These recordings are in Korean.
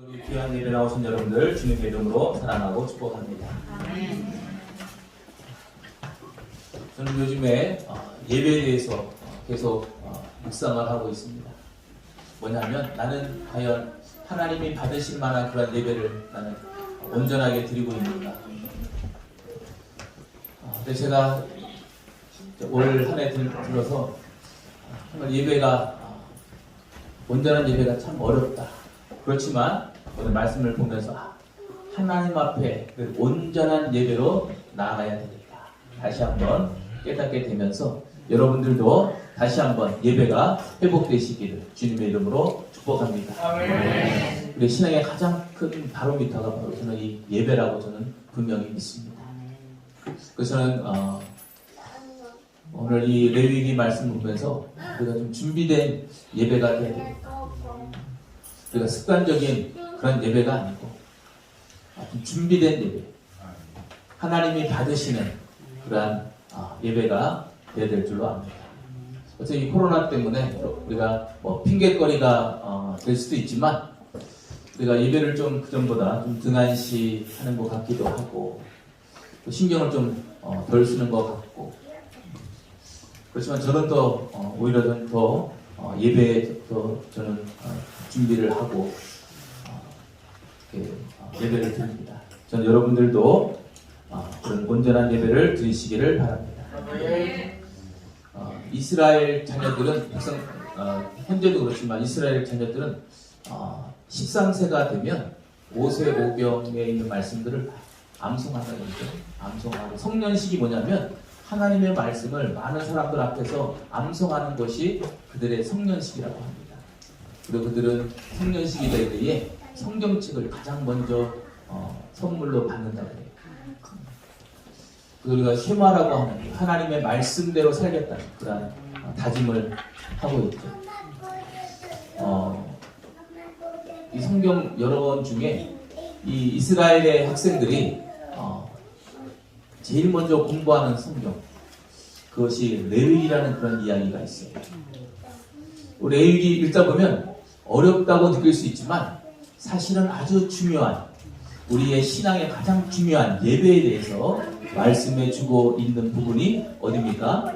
우리 귀한 예배 나오신 여러분들 주님의 이름으로 사랑하고 축복합니다. 저는 요즘에 예배에 대해서 계속 묵상을 하고 있습니다. 뭐냐면 나는 과연 하나님이 받으실 만한 그런 예배를 나는 온전하게 드리고 있는가. 근데 제가 올 한 해 들어서 정말 예배가 온전한 예배가 참 어렵다. 그렇지만 오늘 말씀을 보면서 하나님 앞에 그 온전한 예배로 나아가야 되겠다. 다시 한번 깨닫게 되면서 여러분들도 다시 한번 예배가 회복되시기를 주님의 이름으로 축복합니다. 아멘. 우리 신앙의 가장 큰 바로미터가 바로 저는 이 예배라고 저는 분명히 믿습니다. 그래서 저는 오늘 이 레위기 말씀 보면서 우리가 좀 준비된 예배가 돼야 되겠다. 우리가 습관적인 그런 예배가 아니고 좀 준비된 예배, 하나님이 받으시는 그러한 예배가 돼야 될 줄로 압니다. 그래서 이 코로나 때문에 우리가 뭐 핑계거리가 될 수도 있지만 우리가 예배를 좀 그전보다 좀 등한시 하는 것 같기도 하고 또 신경을 좀 덜 쓰는 것 같고 그렇지만 저는 또 오히려 더 예배에 더 저는 준비를 하고 예배를 드립니다. 저는 여러분들도 그런 온전한 예배를 드리시기를 바랍니다. 이스라엘 자녀들은 현재도 그렇지만 이스라엘 자녀들은 13세가 되면 모세오경에 있는 말씀들을 암송한다는 거죠. 암송하고 성년식이 뭐냐면 하나님의 말씀을 많은 사람들 앞에서 암송하는 것이 그들의 성년식이라고 합니다. 그리고 그들은 성년식이 될 때에 성경책을 가장 먼저 선물로 받는다고 해요. 우리가 쉐마라고 하는 하나님의 말씀대로 살겠다는 그런 다짐을 하고 있죠. 이 성경 여러 권 중에 이 이스라엘의 학생들이 제일 먼저 공부하는 성경, 그것이 레위기라는 그런 이야기가 있어요. 레위기 읽다 보면 어렵다고 느낄 수 있지만 사실은 아주 중요한, 우리의 신앙의 가장 중요한 예배에 대해서 말씀해 주고 있는 부분이 어디입니까?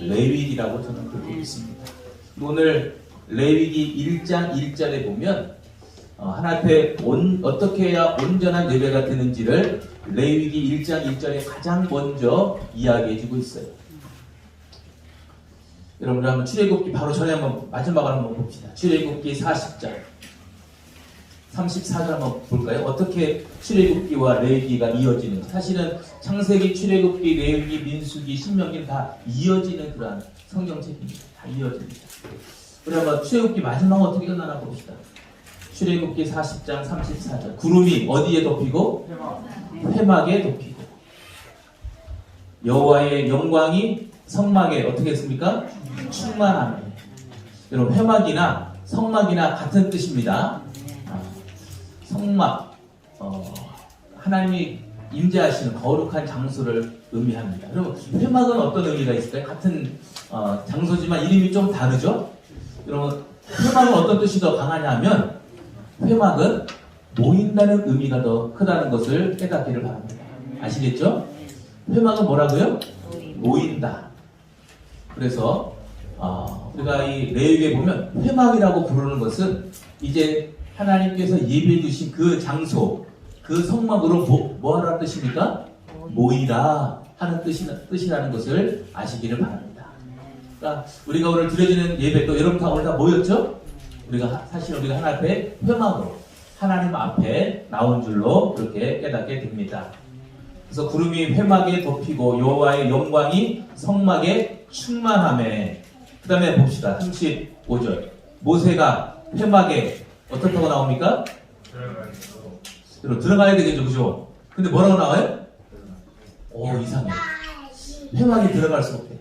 레위기라고 저는 그렇게 믿습니다. 오늘 레위기 1장 1절에 보면 하나님 앞에 어떻게 해야 온전한 예배가 되는지를 레위기 1장 1절에 가장 먼저 이야기해 주고 있어요. 여러분들 한번 출애굽기 바로 전에 한번 마지막으로 한번 봅시다. 출애굽기 40장 34절 한번 볼까요? 어떻게 출애굽기와 레위기가 이어지는지. 사실은 창세기, 출애굽기, 레위기, 민수기, 신명기는 다 이어지는 그런 성경책입니다. 다 이어집니다. 우리 한번 출애굽기 마지막 어떻게 끝나나 봅시다. 출애굽기 40장 34절. 구름이 어디에 덮이고? 회막에 덮이고. 여호와의 영광이 성막에 어떻게 했습니까? 충만하네. 여러분 회막이나 성막이나 같은 뜻입니다. 성막, 하나님이 임재하시는 거룩한 장소를 의미합니다. 그럼 회막은 어떤 의미가 있을까요? 같은 장소지만 이름이 좀 다르죠? 여러분 회막은 어떤 뜻이 더 강하냐면 회막은 모인다는 의미가 더 크다는 것을 깨닫기를 바랍니다. 아시겠죠? 회막은 뭐라고요? 모인다. 그래서 우리가 이 레위기에 보면 회막이라고 부르는 것은 이제 하나님께서 예배해 주신 그 장소, 그 성막으로 뭐 하라는 뜻입니까? 모이라 하는 뜻이라는 것을 아시기를 바랍니다. 그러니까 우리가 오늘 드려지는 예배도 여러분 다 오늘 다 모였죠? 사실 우리가 하나님 앞에 회막으로 하나님 앞에 나온 줄로 그렇게 깨닫게 됩니다. 그래서 구름이 회막에 덮이고 여호와의 영광이 성막에 충만하매. 그 다음에 봅시다. 35절. 모세가 회막에 어떻다고 나옵니까? 들어가야 되겠죠, 그죠? 근데 뭐라고 나와요? 이상해. 회막에 들어갈 수 없대.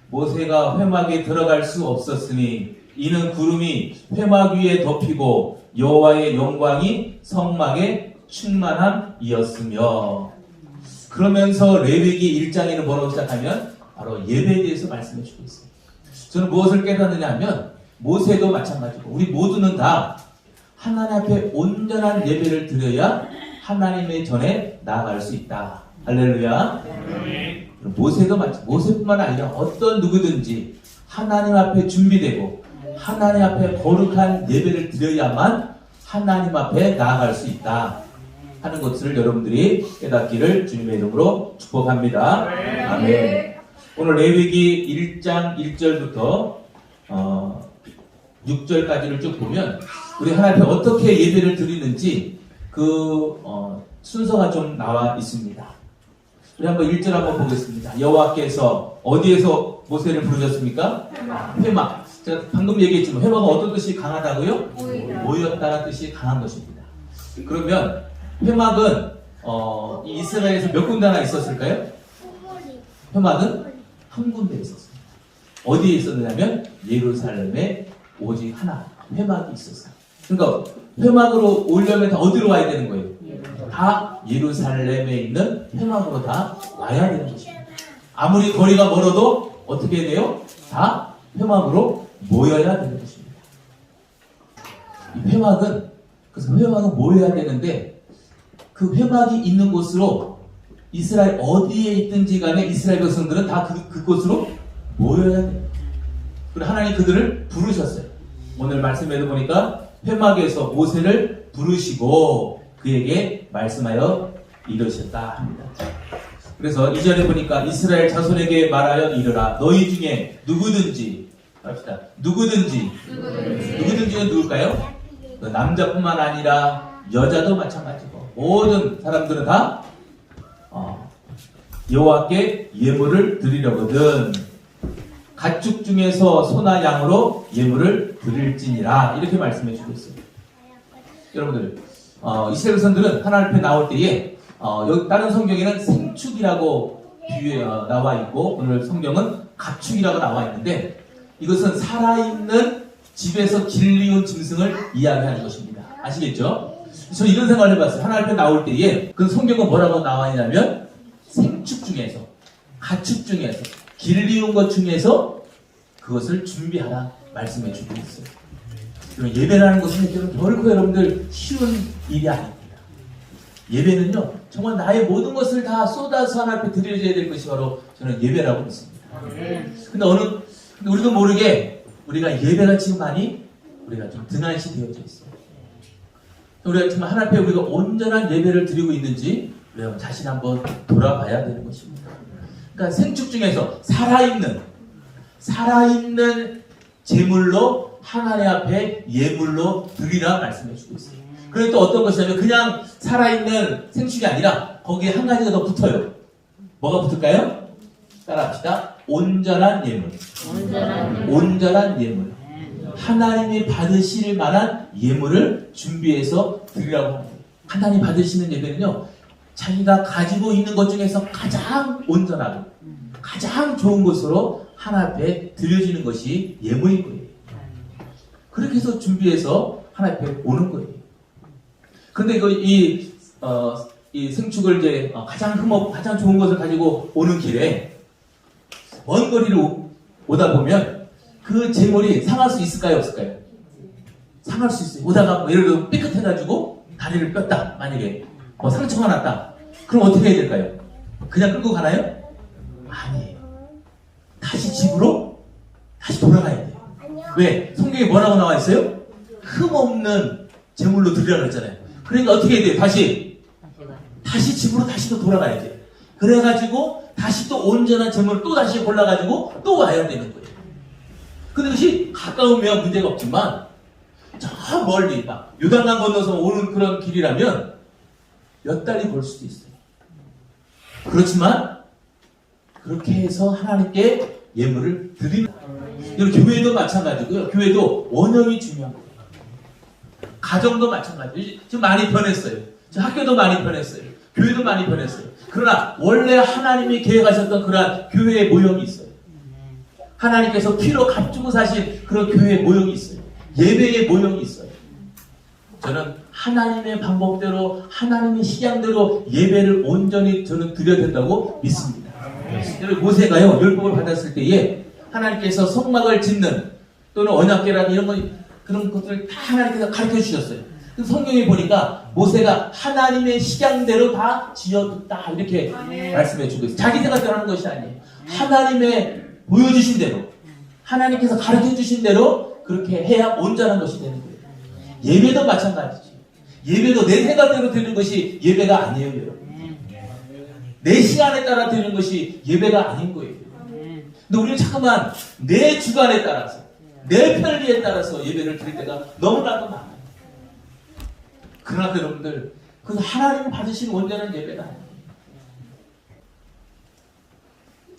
모세가 회막에 들어갈 수 없었으니 이는 구름이 회막 위에 덮이고 여호와의 영광이 성막에 충만함이었으며. 그러면서 레위기 1장에는 뭐라고 시작하면 바로 예배에 대해서 말씀해 주고 있습니다. 저는 무엇을 깨닫느냐 하면 모세도 마찬가지고 우리 모두는 다 하나님 앞에 온전한 예배를 드려야 하나님의 전에 나아갈 수 있다. 할렐루야. 모세도 모세뿐만 아니라 어떤 누구든지 하나님 앞에 준비되고 하나님 앞에 거룩한 예배를 드려야만 하나님 앞에 나아갈 수 있다 하는 것을 여러분들이 깨닫기를 주님의 이름으로 축복합니다. 아멘. 오늘 레위기 1장 1절부터 6절까지를 쭉 보면 우리 하나님 앞에 어떻게 예배를 드리는지 그 순서가 좀 나와 있습니다. 우리 한번 1절 한번 보겠습니다. 여호와께서 어디에서 모세를 부르셨습니까? 회막. 제가 방금 얘기했지만 회막은 어떤 뜻이 강하다고요? 모였다는 뜻이 강한 것입니다. 그러면 회막은 이 이스라엘에서 몇 군데나 있었을까요? 회막은 한 군데 있었습니다. 어디에 있었느냐면 예루살렘에 오직 하나 회막이 있었어요. 그러니까 회막으로 오려면 다 어디로 와야 되는 거예요? 다 예루살렘에 있는 회막으로 다 와야 되는 것입니다. 아무리 거리가 멀어도 어떻게 해야 돼요? 다 회막으로 모여야 되는 것입니다. 이 회막은 그래서 회막은 모여야 되는데 그 회막이 있는 곳으로 이스라엘 어디에 있든지 간에 이스라엘 백성들은 다 그곳으로 모여야 돼요. 그리고 하나님 그들을 부르셨어요. 오늘 말씀에도 보니까 회막에서 모세를 부르시고 그에게 말씀하여 이르셨다 합니다. 그래서 이전에 보니까 이스라엘 자손에게 말하여 이르라. 너희 중에 누구든지 합시다. 누구든지는 누굴까요? 남자뿐만 아니라 여자도 마찬가지고 모든 사람들은 다 여호와께 예물을 드리려거든 가축 중에서 소나 양으로 예물을 드릴지니라 이렇게 말씀해 주고 있어요. 여러분들 이스라엘 백성들은 하나님 앞에 나올 때에 여기 다른 성경에는 생축이라고 나와 있고 오늘 성경은 가축이라고 나와 있는데 이것은 살아있는 집에서 길리운 짐승을 이야기하는 것입니다. 아시겠죠? 저는 이런 생각을 해봤어요. 하나님 앞에 나올 때에 그 성경은 뭐라고 나와 있냐면 생축 중에서 가축 중에서 길리운 것 중에서 그것을 준비하라 말씀해 주고 있어요. 예배라는 것은 결코 여러분들 쉬운 일이 아닙니다. 예배는요 정말 나의 모든 것을 다 쏟아서 하나님 앞에 드려져야 될 것이 바로 저는 예배라고 믿습니다. 근데 우리도 모르게 우리가 예배가 지금 많이 우리가 좀 등한시 되어져 있어요. 우리가 정말 하나님 앞에 우리가 온전한 예배를 드리고 있는지 우리가 자신 한번 돌아봐야 되는 것입니다. 그러니까 생축 중에서 살아있는 제물로 하나님 앞에 예물로 드리라 말씀해 주고 있어요. 그리고 또 어떤 것이냐면 그냥 살아있는 생축이 아니라 거기에 한 가지가 더 붙어요. 뭐가 붙을까요? 따라합시다. 온전한 예물. 온전한 예물. 하나님이 받으실 만한 예물을 준비해서 드리라고 합니다. 하나님 받으시는 예배는요 자기가 가지고 있는 것 중에서 가장 온전하고 가장 좋은 것으로 하나님 앞에 드려지는 것이 예물인 거예요. 그렇게 해서 준비해서 하나님 앞에 오는 거예요. 근데 이 생축을 이제 가장 좋은 것을 가지고 오는 길에 먼 거리를 오다 보면 그 제물이 상할 수 있을까요? 없을까요? 상할 수 있어요. 오다가 예를 들어 삐끗해가지고 다리를 뼈다. 만약에 상처가 났다. 그럼 어떻게 해야 될까요? 그냥 끌고 가나요? 아니에요. 다시 집으로 다시 돌아가야 돼요. 왜? 성경에 뭐라고 나와 있어요? 흠없는 제물로 드리라고 했잖아요. 그러니까 어떻게 해야 돼요? 다시 집으로 다시 또 돌아가야 돼요. 그래가지고 다시 또 온전한 제물을 또 다시 골라가지고 또 와야 되는 거예요. 근데 그것이 가까우면 문제가 없지만 저 멀리 막 요단강 건너서 오는 그런 길이라면 몇 달이 걸 수도 있어요. 그렇지만 그렇게 해서 하나님께 예물을 드립니다. 교회도 마찬가지고요. 교회도 원형이 중요한 거예요. 가정도 마찬가지예요. 지금 많이 변했어요. 학교도 많이 변했어요. 교회도 많이 변했어요. 그러나 원래 하나님이 계획하셨던 그러한 교회의 모형이 있어요. 하나님께서 피로 값주고 사신 그런 교회의 모형이 있어요. 예배의 모형이 있어요. 저는 하나님의 방법대로 하나님의 식양대로 예배를 온전히 저는 드려야 된다고 믿습니다. 모세가요 율법을 받았을 때에 하나님께서 성막을 짓는 또는 언약궤라는 이런 것 그런 것들을 다 하나님께서 가르쳐 주셨어요. 성경에 보니까 모세가 하나님의 식양대로 다 지어뒀다 이렇게 말씀해 주고 있어요. 자기 생각대로 하는 것이 아니에요. 하나님의 보여주신 대로, 하나님께서 가르쳐 주신 대로 그렇게 해야 온전한 것이 되는 거예요. 예배도 마찬가지죠. 예배도 내 생각대로 드리는 것이 예배가 아니에요, 여러분. 내 시간에 따라 드리는 것이 예배가 아닌 거예요. 근데 우리는 자꾸만 내 주관에 따라서, 내 편리에 따라서 예배를 드릴 때가 너무나도 많아요. 그러나 여러분들, 그건 하나님 받으신 온전한 예배가 아니에요.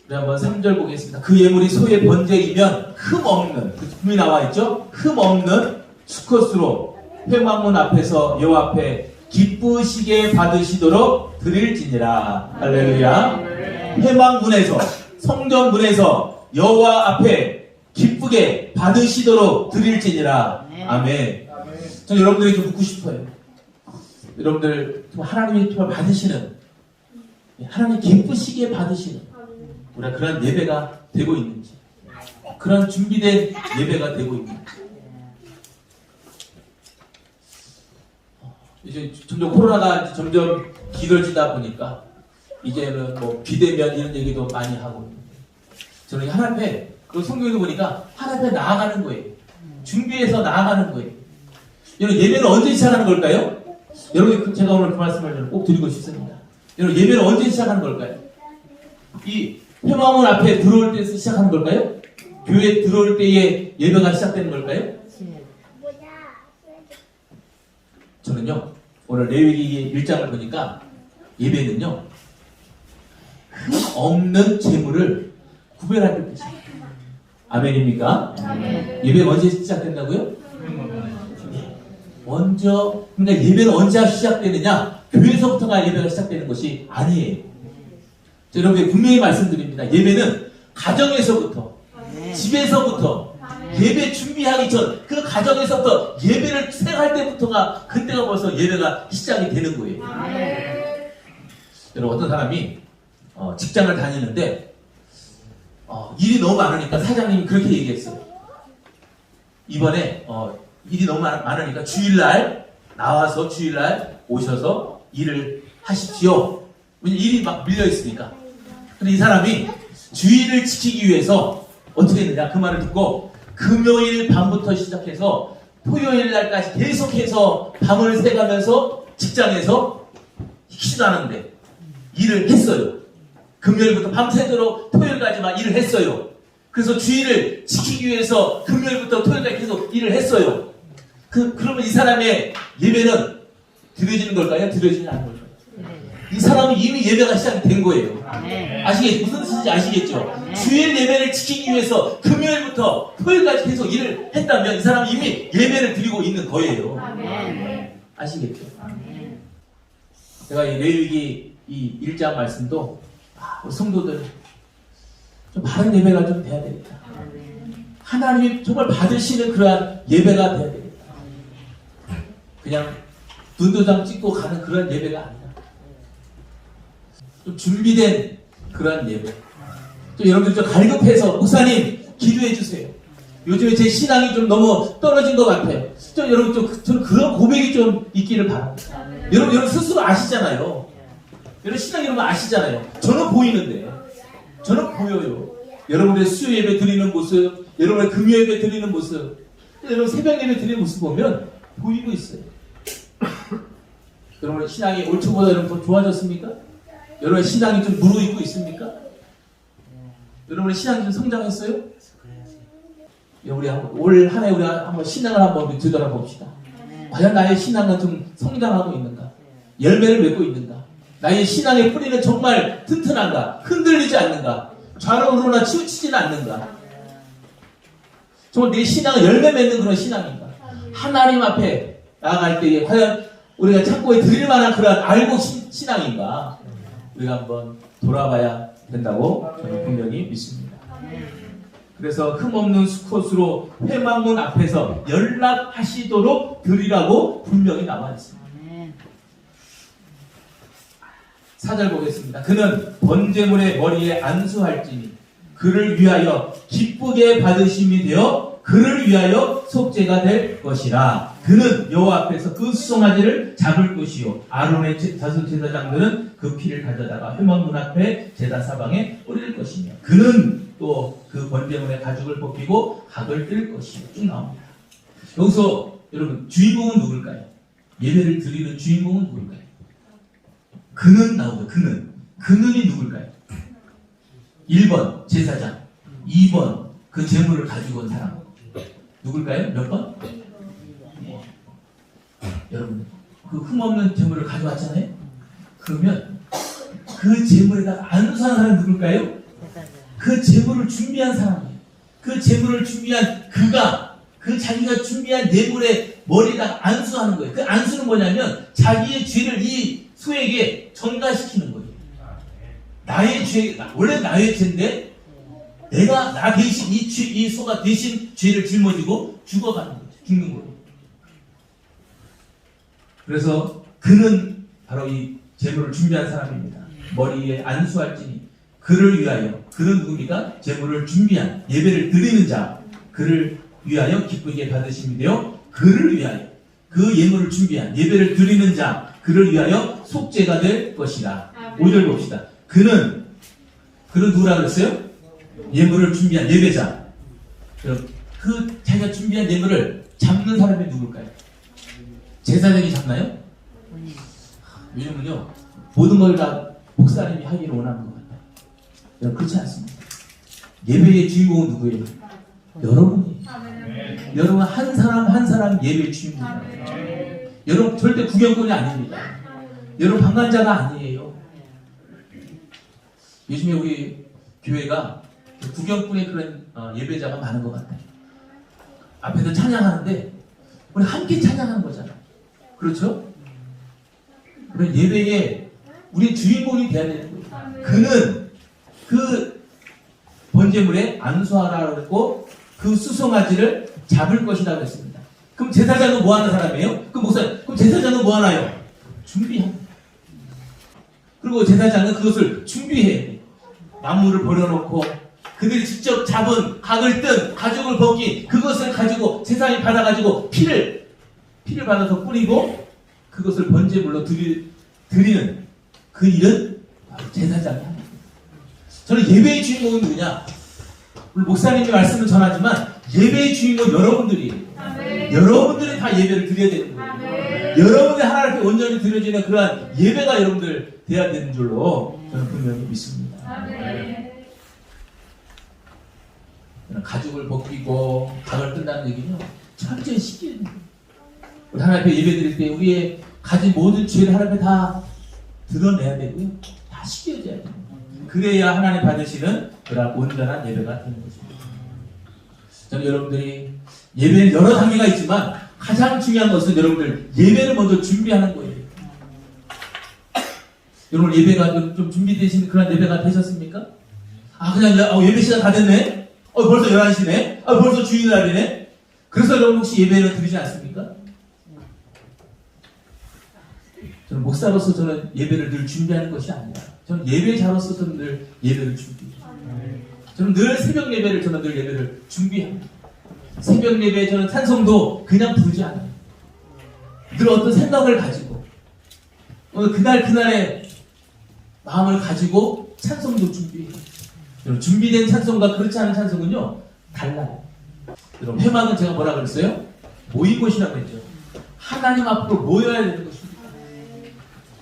우리 한번 3절 보겠습니다. 그 예물이 소의 번제이면 흠없는, 그 분이 나와 있죠? 흠없는 수컷으로 회막문 앞에서 여호와 앞에 기쁘시게 받으시도록 드릴지니라. 할렐루야. 회막문에서, 성전문에서 여호와 앞에 기쁘게 받으시도록 드릴지니라. 아멘. 저는 여러분들에게 좀 묻고 싶어요. 여러분들 하나님이 정말 받으시는, 하나님 기쁘시게 받으시는 우리가 그런 예배가 되고 있는지, 그런 준비된 예배가 되고 있는지. 이제 점점 코로나가 점점 길어지다 보니까 이제는 뭐 비대면 이런 얘기도 많이 하고 있는데, 저는 하나님 앞에, 그 성경에도 보니까 하나님 앞에 나아가는 거예요. 준비해서 나아가는 거예요. 여러분, 예배는 언제 시작하는 걸까요? 여러분, 제가 오늘 그 말씀을 꼭 드리고 싶습니다. 여러분, 예배는 언제 시작하는 걸까요? 이 회막문 앞에 들어올 때에서 시작하는 걸까요? 교회에 들어올 때에 예배가 시작되는 걸까요? 저는요, 오늘 레위기 1장을 보니까 예배는요, 없는 재물을 구별할 때 시작해요. 아멘입니까? 아멘. 예배가 언제 시작된다고요? 먼저, 그러니까 예배는 언제 시작되느냐? 교회에서부터가 예배가 시작되는 것이 아니에요. 여러분께 분명히 말씀드립니다. 예배는 가정에서부터, 집에서부터, 예배 준비하기 전, 그 가정에서부터 예배를 시작할 때부터가, 그때가 벌써 예배가 시작이 되는 거예요. 여러분, 어떤 사람이 직장을 다니는데 일이 너무 많으니까 사장님이 그렇게 얘기했어요. 이번에 일이 너무 많으니까 주일날 나와서 주일날 오셔서 일을 하십시오. 왜냐면 일이 막 밀려 있으니까. 근데 이 사람이 주일을 지키기 위해서 어떻게 했느냐, 그 말을 듣고 금요일 밤부터 시작해서 토요일 날까지 계속해서 밤을 새가면서 직장에서 쉬지도 않았는데 일을 했어요. 금요일부터 밤새도록 토요일까지만 일을 했어요. 그래서 주일을 지키기 위해서 금요일부터 토요일까지 계속 일을 했어요. 그러면 이 사람의 예배는 드려지는 걸까요? 드려지지 않는 걸까요? 이 사람은 이미 예배가 시작된 거예요. 아시겠죠? 무슨 뜻인지 아시겠죠? 주일 예배를 지키기 위해서 금요일부터 토요일까지 계속 일을 했다면 이 사람은 이미 예배를 드리고 있는 거예요. 아시겠죠? 제가 이 레위기 이 1장 말씀도 우리 성도들 좀 바른 예배가 좀 돼야 되겠다. 하나님이 정말 받으시는 그러한 예배가 돼야 되겠다. 그냥 눈도장 찍고 가는 그런 예배가 아니라 좀 준비된 그런 예배. 좀 여러분들 좀 갈급해서 목사님 기도해 주세요. 요즘에 제 신앙이 좀 너무 떨어진 것 같아요. 좀 여러분 저는 그런 고백이 좀 있기를 바랍니다. 여러분 스스로 아시잖아요. 여러분 신앙 여러분 아시잖아요. 저는 보이는데, 저는 보여요. 여러분의 수요 예배 드리는 모습, 여러분의 금요 예배 드리는 모습, 여러분 새벽 예배 드리는 모습 보면 보이고 있어요. 여러분의 신앙이 올 초보다 여러분 더 좋아졌습니까? 여러분의 신앙이 좀 무르익고 있습니까? 여러분의 신앙이 좀 성장했어요? 우리 올 한 해 우리 한번 신앙을 한번 되돌아봅시다. 과연 나의 신앙은 좀 성장하고 있는가? 열매를 맺고 있는가? 나의 신앙의 뿌리는 정말 튼튼한가? 흔들리지 않는가? 좌로우로나 치우치지는 않는가? 정말 내 신앙은 열매 맺는 그런 신앙인가? 하나님 앞에 나아갈 때에 과연 우리가 창고에 드릴 만한 그런 알고 신앙인가? 우리가 한번 돌아봐야 된다고 저는 분명히 믿습니다. 그래서 흠없는 수컷으로 회막문 앞에서 연락하시도록 드리라고 분명히 나와 있습니다. 4절 보겠습니다. 그는 번제물의 머리에 안수할지니 그를 위하여 기쁘게 받으심이 되어 그를 위하여 속죄가 될 것이라. 그는 여호와 앞에서 그 수송아지를 잡을 것이요 아론의 자손 제사장들은 그 피를 가져다가 회막문 앞에 제단 사방에 뿌릴 것이며 그는 또 그 번제물의 가죽을 벗기고 각을 뜰 것이요. 쭉 나옵니다. 여기서 여러분 주인공은 누굴까요? 예배를 드리는 주인공은 누굴까요? 그는 나오죠. 그는이 누굴까요? 1번 제사장, 2번 그 제물을 가지고 온 사람. 누굴까요? 몇 번? 여러분 그 흠없는 제물을 가져왔잖아요. 그러면 그 제물에다가 안수한 사람이 누굴까요? 그 제물을 준비한 사람이에요. 그 제물을 준비한 그가 그 자기가 준비한 예물의 머리에다가 안수하는 거예요. 그 안수는 뭐냐면 자기의 죄를 이 소에게 전가시키는 거예요. 나의 죄, 원래 나의 죄인데 내가 나 대신 이 소가 대신 죄를 짊어지고 죽어가는 거죠. 죽는 거예요. 그래서 그는 바로 이 제물을 준비한 사람입니다. 머리에 안수할지니 그를 위하여. 그는 누굽니까? 제물을 준비한 예배를 드리는 자. 그를 위하여 기쁘게 받으심이 되어 그를 위하여 그 예물을 준비한 예배를 드리는 자. 그를 위하여 속죄가 될 것이라. 5절 봅시다. 그는 누구라 그랬어요? 예물을 준비한 예배자. 그 자기가 준비한 예물을 잡는 사람이 누굴까요? 제사장이 잡나요? 요즘은요 모든 걸 다 목사님이 하기를 원하는 것 같아요. 여러분 그렇지 않습니다. 예배의 주인공은 누구예요? 여러분이. 여러분 한 사람 한 사람 예배의 주인공이에요. 여러분 절대 구경꾼이 아닙니다. 여러분 방관자가 아니에요. 요즘에 우리 교회가 구경꾼의 그런 예배자가 많은 것 같아요. 앞에서 찬양하는데 우리 함께 찬양하는 거잖아요. 그렇죠? 우리 예배에 우리 주인공이 돼야 되는 거예요. 그는 그 번제물에 안수하라고 했고 그 수송아지를 잡을 것이라고 했습니다. 그럼 제사장은 뭐 하는 사람이에요? 그럼 제사장은 뭐 하나요? 준비합니다. 그리고 제사장은 그것을 준비해. 나무를 버려놓고 그들이 직접 잡은 각을 뜬 가죽을 벗긴 그것을 가지고 제사장이 받아가지고 피를 받아서 뿌리고 그것을 번제물로 드리는 그 일은 바로 제사장이 합니다. 저는 예배의 주인공은 누구냐? 우리 목사님이 말씀을 전하지만 예배의 주인공은 여러분들이에요. 여러분들이 다 예배를 드려야 되는 거예요. 여러분들이 하나님께 온전히 드려지는 그러한 예배가 여러분들 돼야 되는 줄로 저는 분명히 믿습니다. 가죽을 벗기고 각을 뜬다는 얘기는 철저히 시키는 거예요. 우리 하나님 앞에 예배 드릴 때 우리의 가진 모든 죄를 하나님 앞에 다 드러내야 되고요. 다 씻겨져야 돼요. 그래야 하나님 받으시는 그런 온전한 예배가 되는 것입니다. 저는 여러분들이 예배는 여러 단계가 있지만 가장 중요한 것은 여러분들 예배를 먼저 준비하는 거예요. 여러분 예배가 좀 준비되신 그런 예배가 되셨습니까? 그냥 예배 시간 다 됐네? 벌써 11시네? 벌써 주일날이네? 그래서 여러분 혹시 예배를 드리지 않습니까? 저는 목사로서 저는 예배를 늘 준비하는 것이 아니라 저는 예배자로서 저는 늘 예배를 준비해요. 저는 늘 새벽 예배를 저는 늘 예배를 준비합니다. 새벽 예배에 저는 찬송도 그냥 부르지 않아요. 늘 어떤 생각을 가지고 그날의 마음을 가지고 찬송도 준비해요. 여러분 준비된 찬송과 그렇지 않은 찬송은요 달라요. 여러분 회막은 제가 뭐라 그랬어요? 모인 곳이라고 했죠. 하나님 앞으로 모여야 되는 것입니다.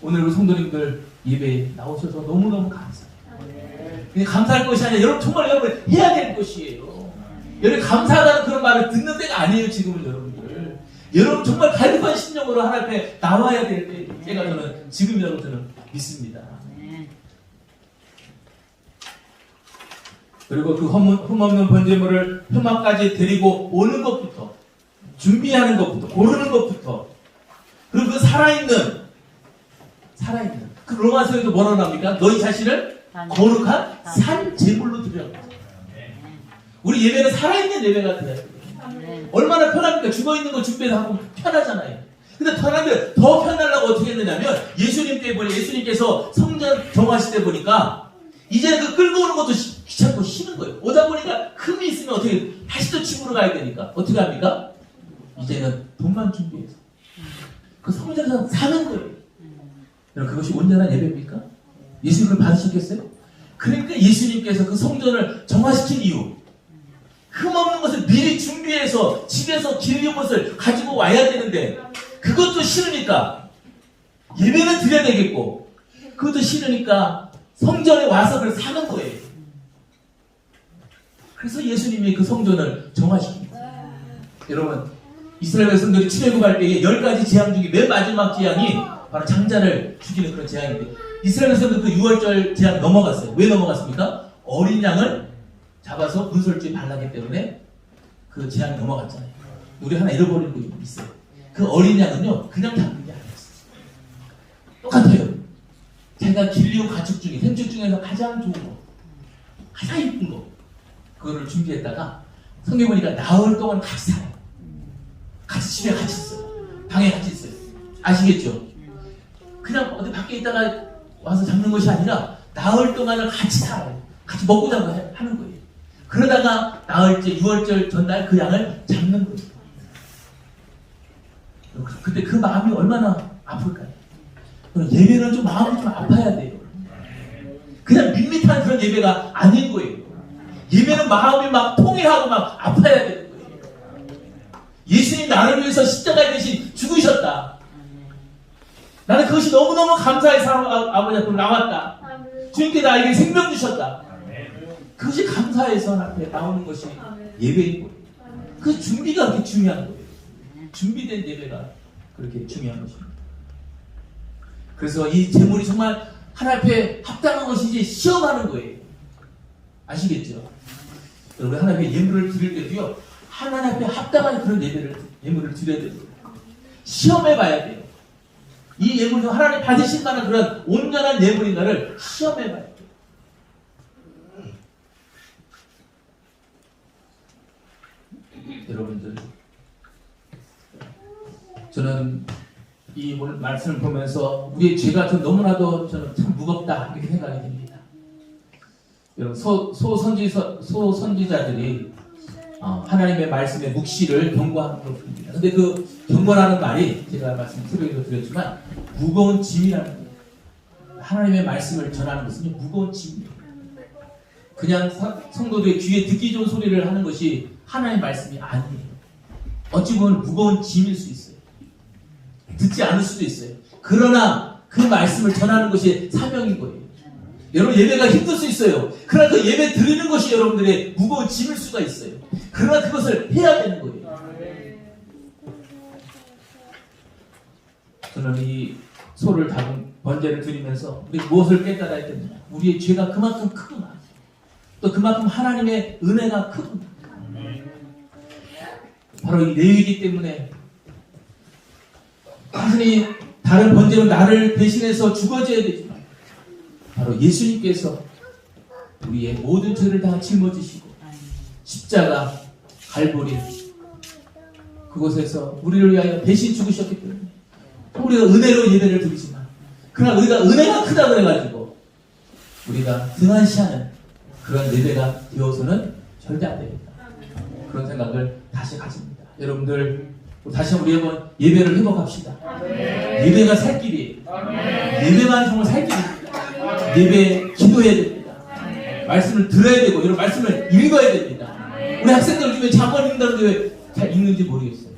오늘 우리 성도님들 예배에 나오셔서 너무너무 감사해요. 근데 감사할 것이 아니라 여러분 정말 여러분 해야 될 것이에요. 여러분 감사하다는 그런 말을 듣는 때가 아니에요. 지금은 여러분들. 여러분 정말 갈급한 심령으로 하나님 앞에 나와야 될 때가 저는 지금이라고 저는 믿습니다. 그리고 그 흠없는 번제물을 회막까지 데리고 오는 것부터 준비하는 것부터 고르는 것부터 그리고 그 살아있는 그 로마서에도 뭐라고 합니까? 너희 자신을 거룩한 산 제물로 드려. 우리 예배는 살아있는 예배가 돼야 돼요. 얼마나 편합니까? 죽어있는 거 준비해서 하고 편하잖아요. 근데 편한데 더 편하려고 어떻게 했느냐면 예수님께서 성전 정하실 때 보니까 이제는 그 끌고 오는 것도 귀찮고 쉬는 거예요. 오다 보니까 흠이 있으면 어떻게 다시 또 집으로 가야 되니까 어떻게 합니까? 이제는 돈만 준비해서 그 성전에서 사는 거예요. 여러분, 그것이 온전한 예배입니까? 예수님을 받으셨겠어요? 그러니까 예수님께서 그 성전을 정화시킨 이유, 흠없는 것을 미리 준비해서 집에서 길리운 것을 가지고 와야 되는데 그것도 싫으니까 예배는 드려야 되겠고 그것도 싫으니까 성전에 와서 그걸 사는 거예요. 그래서 예수님이 그 성전을 정화시킵니다. 여러분, 이스라엘 백성들이 출애굽할 때에 10가지 재앙 중에 맨 마지막 재앙이 바로 장자를 죽이는 그런 재앙인데 이스라엘 백성들 그 6월절 재앙 넘어갔어요. 왜 넘어갔습니까? 어린 양을 잡아서 분설주에 발라기 때문에 그 재앙이 넘어갔잖아요. 우리 하나 잃어버린 거 있어요. 그 어린 양은요 그냥 잡는 게 아니었어요. 똑같아요. 제가 길리오 가축 중에 생축 중에서 가장 좋은 거, 가장 이쁜 거 그거를 준비했다가 성경 보니까 나흘 동안 같이 살아요. 같이 집에 같이 있어요. 방에 같이 있어요. 아시겠죠? 그냥 어디 밖에 있다가 와서 잡는 것이 아니라 나흘 동안을 같이 살아요. 같이 먹고 자고 하는 거예요. 그러다가 나흘째 6월절 전날 그 양을 잡는 거예요. 그때 그 마음이 얼마나 아플까요? 예배는 좀 마음이 좀 아파야 돼요. 그냥 밋밋한 그런 예배가 아닌 거예요. 예배는 마음이 막 통해하고 막 아파야 되는 거예요. 예수님 나를 위해서 십자가에 대신 죽으셨다. 나는 그것이 너무너무 감사해서 아버지 앞으로 나왔다. 주님께 나에게 생명 주셨다. 그것이 감사해서 앞에 나오는 것이 예배인 거예요. 그 준비가 그렇게 중요한 거예요. 준비된 예배가 그렇게 중요한 것입니다. 그래서 이 제물이 정말 하나님 앞에 합당한 것인지 시험하는 거예요. 아시겠죠? 우리 하나님 앞에 예물을 드릴 때도요, 하나님 앞에 합당한 그런 예물을 드려야 됩니다. 시험해 봐야 돼요. 이 예물이 하나님 받으실 만한 그런 온전한 예물인가를 시험해 봐야 돼요. 여러분들, 저는 이 오늘 말씀을 보면서 우리의 죄가 너무나도 저는 참 무겁다 이렇게 생각이 됩니다. 여러분, 소선지자들이 하나님의 말씀의 묵시를 경고하는 걸 봅니다. 근데 그 경고라는 말이 제가 새벽에도 드렸지만 무거운 짐이라는 거예요. 하나님의 말씀을 전하는 것은 무거운 짐이에요. 그냥 성도들의 귀에 듣기 좋은 소리를 하는 것이 하나님의 말씀이 아니에요. 어찌 보면 무거운 짐일 수 있어요. 듣지 않을 수도 있어요. 그러나 그 말씀을 전하는 것이 사명인 거예요. 여러분, 예배가 힘들 수 있어요. 그러나 그 예배 드리는 것이 여러분들의 무거운 짐일 수가 있어요. 그러나 그것을 해야 되는 거예요. 저는 이 소를 담은 번제를 드리면서 우리 무엇을 깨달아야 됩니다. 우리의 죄가 그만큼 크구나. 또 그만큼 하나님의 은혜가 크구나. 바로 이 내위이기 때문에 단순히 다른 번제로 나를 대신해서 죽어져야 되지만 바로 예수님께서 우리의 모든 죄를 다 짊어지시고 십자가 갈보리 그곳에서 우리를 위하여 대신 죽으셨기 때문에 우리가 은혜로 예배를 드리지만 그러나 우리가 은혜가 크다 그래가지고 우리가 등한시하는 그런 예배가 되어서는 절대 안 되겠다. 그런 생각을 다시 가집니다. 여러분들 다시 한번 우리 한번 예배를 회복합시다. 예배가 살 길이에요. 예배만 정말 살 길입니다. 예배 기도해야 됩니다. 말씀을 들어야 되고 여러분 말씀을 읽어야 됩니다. 우리 학생들 중에 잠깐 읽는다는데 왜 잘 읽는지 모르겠어요.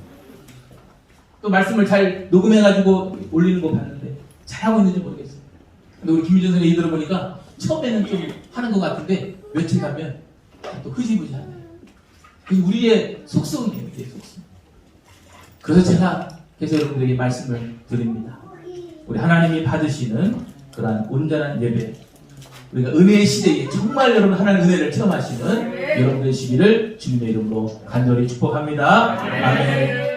또 말씀을 잘 녹음해가지고 올리는 거 봤는데 잘하고 있는지 모르겠어요. 근데 우리 김희준 선생님 얘기 들어보니까 처음에는 좀 하는 것 같은데 며칠 가면 또 흐지부지하네요. 그게 우리의 속성이에요. 우리의 속성. 그래서 제가 계속 여러분들에게 말씀을 드립니다. 우리 하나님이 받으시는 그러한 온전한 예배, 우리가 은혜의 시대에 정말 여러분 하나님의 은혜를 체험하시는 여러분들의 시기를 주님의 이름으로 간절히 축복합니다. 아멘.